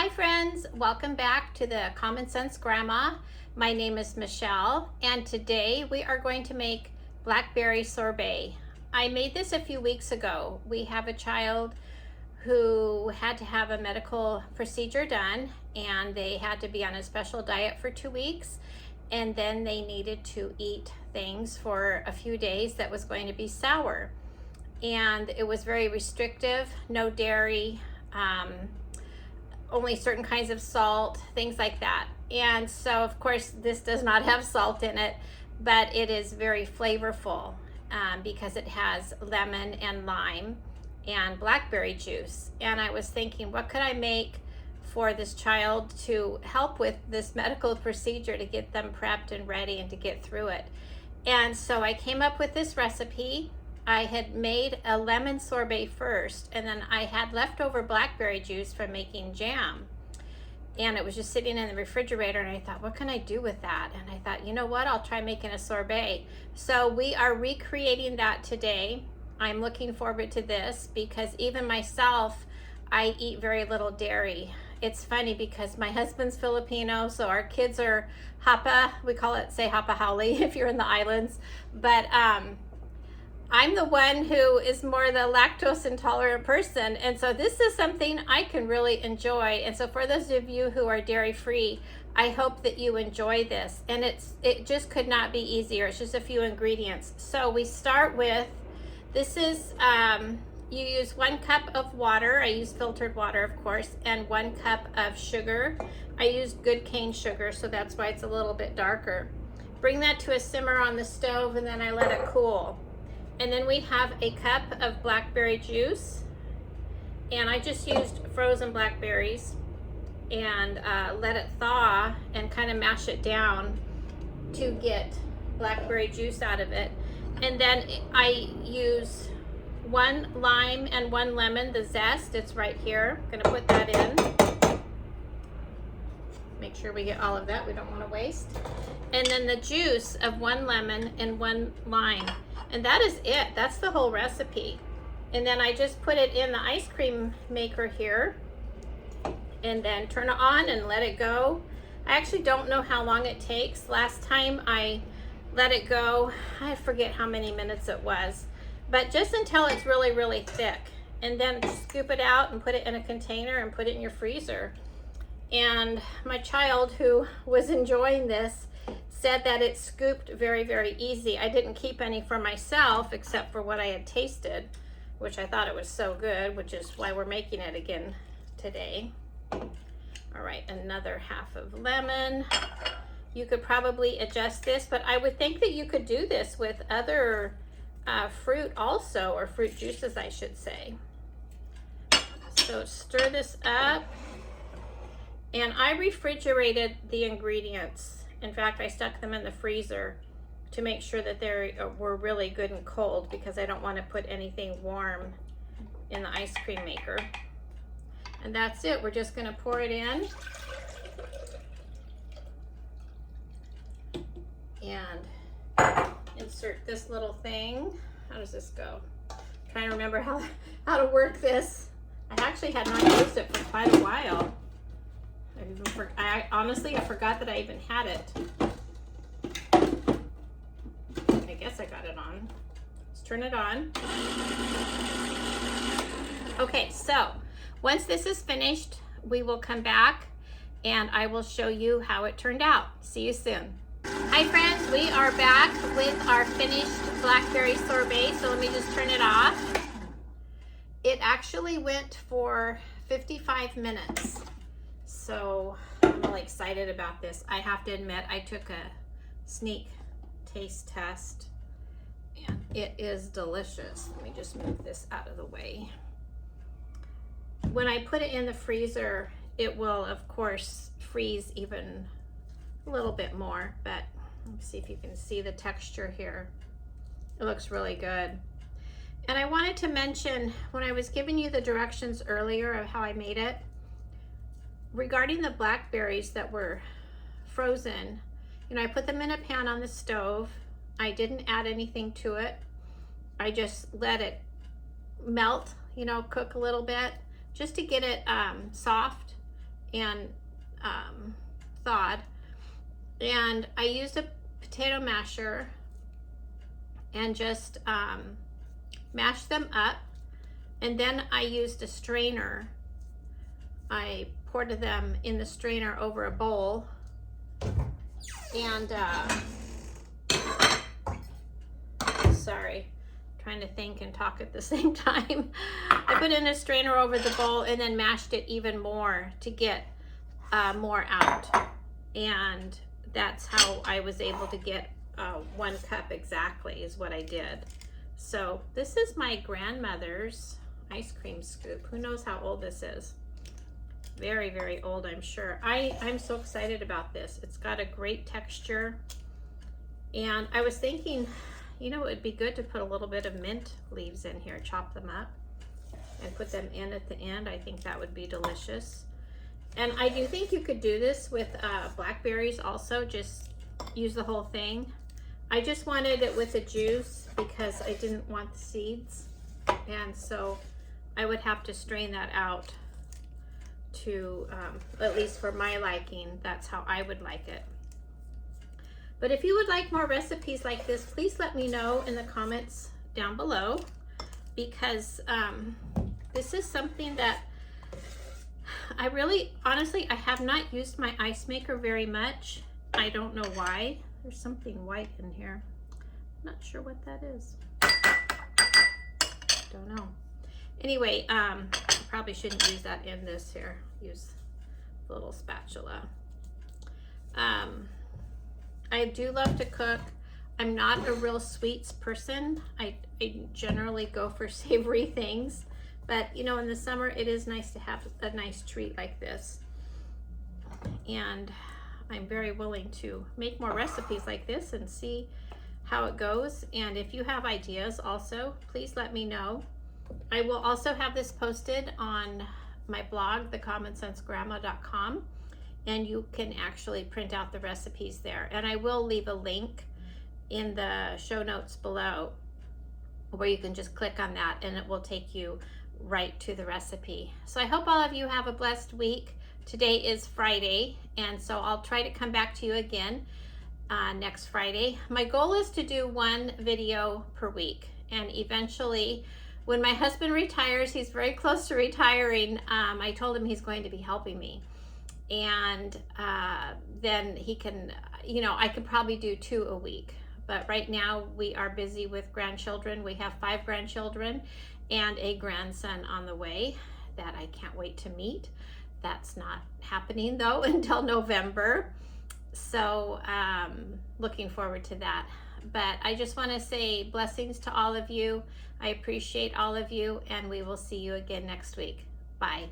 Hi friends, welcome back to the Common Sense Grandma. My name is Michelle and today we are going to make blackberry sorbet. I made this a few weeks ago. We have a child who had to have a medical procedure done and they had to be on a special diet for 2 weeks, and then they needed to eat things for a few days that was going to be sour, and it was very restrictive, no dairy, only certain kinds of salt, things like that. And so of course this does not have salt in it, but it is very flavorful because it has lemon and lime and blackberry juice. And I was thinking, what could I make for this child to help with this medical procedure, to get them prepped and ready and to get through it? And so I came up with this recipe. I had made a lemon sorbet first, and then I had leftover blackberry juice from making jam. And it was just sitting in the refrigerator, and I thought, what can I do with that? And I thought, you know what, I'll try making a sorbet. So we are recreating that today. I'm looking forward to this because even myself, I eat very little dairy. It's funny because my husband's Filipino, so our kids are hapa. We call it, say hapa hauli if you're in the islands. But I'm the one who is more the lactose intolerant person, and so this is something I can really enjoy. And so for those of you who are dairy free, I hope that you enjoy this. And it just could not be easier. It's just a few ingredients. So we start with, this is, you use 1 cup of water. I use filtered water, of course, and 1 cup of sugar. I use good cane sugar, so that's why it's a little bit darker. Bring that to a simmer on the stove, and then I let it cool. And then we have a cup of blackberry juice, and I just used frozen blackberries, and let it thaw and kind of mash it down to get blackberry juice out of it. And then I use 1 lime and 1 lemon, the zest, it's right here. I'm gonna put that in. Make sure we get all of that, we don't want to waste. And then the juice of 1 lemon and 1 lime. And that is it. That's the whole recipe. And then I just put it in the ice cream maker here and then turn it on and let it go. I actually don't know how long it takes. Last time I let it go, I forget how many minutes it was, but just until it's really, really thick. And then scoop it out and put it in a container and put it in your freezer. And my child, who was enjoying this, said that it scooped very, very easy. I didn't keep any for myself except for what I had tasted, which I thought it was so good, which is why we're making it again today. All right, another half of lemon. You could probably adjust this, but I would think that you could do this with other fruit also, or fruit juices, I should say. So stir this up. And I refrigerated the ingredients. In fact, I stuck them in the freezer to make sure that they were really good and cold, because I don't want to put anything warm in the ice cream maker. And that's it. We're just going to pour it in. And insert this little thing. How does this go? I'm trying to remember how to work this. I actually had not used it for quite a while. I honestly forgot that I even had it. I guess I got it on. Let's turn it on. Okay, so once this is finished, we will come back and I will show you how it turned out. See you soon. Hi friends, we are back with our finished blackberry sorbet. So let me just turn it off. It actually went for 55 minutes. So I'm really excited about this. I have to admit, I took a sneak taste test and it is delicious. Let me just move this out of the way. When I put it in the freezer, it will of course freeze even a little bit more, but let me see if you can see the texture here. It looks really good. And I wanted to mention, when I was giving you the directions earlier of how I made it, regarding the blackberries that were frozen, you know, I put them in a pan on the stove. I didn't add anything to it. I just let it melt, you know, cook a little bit just to get it soft and thawed. And I used a potato masher and just mashed them up. And then I used a strainer. I poured them in the strainer over a bowl. And sorry, trying to think and talk at the same time. I put in a strainer over the bowl and then mashed it even more to get more out. And that's how I was able to get 1 cup exactly is what I did. So this is my grandmother's ice cream scoop. Who knows how old this is? Very, very old, I'm sure. I'm so excited about this. It's got a great texture. And I was thinking, you know, it would be good to put a little bit of mint leaves in here, chop them up and put them in at the end. I think that would be delicious. And I do think you could do this with blackberries also, just use the whole thing. I just wanted it with the juice because I didn't want the seeds. And so I would have to strain that out to, at least for my liking, that's how I would like it. But if you would like more recipes like this, please let me know in the comments down below, because this is something that I really, honestly, I have not used my ice maker very much. I don't know why. There's something white in here. I'm not sure what that is. Don't know. Anyway, I probably shouldn't use that in this here. Use a little spatula. I do love to cook. I'm not a real sweets person. I generally go for savory things, but you know, in the summer it is nice to have a nice treat like this. And I'm very willing to make more recipes like this and see how it goes. And if you have ideas also, please let me know. I will also have this posted on my blog, thecommonsensgrandma.com, and you can actually print out the recipes there. And I will leave a link in the show notes below where you can just click on that and it will take you right to the recipe. So I hope all of you have a blessed week. Today is Friday, and so I'll try to come back to you again next Friday. My goal is to do 1 video per week, and eventually when my husband retires, he's very close to retiring, I told him he's going to be helping me. And then he can, you know, I could probably do 2 a week. But right now we are busy with grandchildren. We have 5 grandchildren and a grandson on the way that I can't wait to meet. That's not happening though until November. So looking forward to that. But I just want to say blessings to all of you. I appreciate all of you, and we will see you again next week. Bye.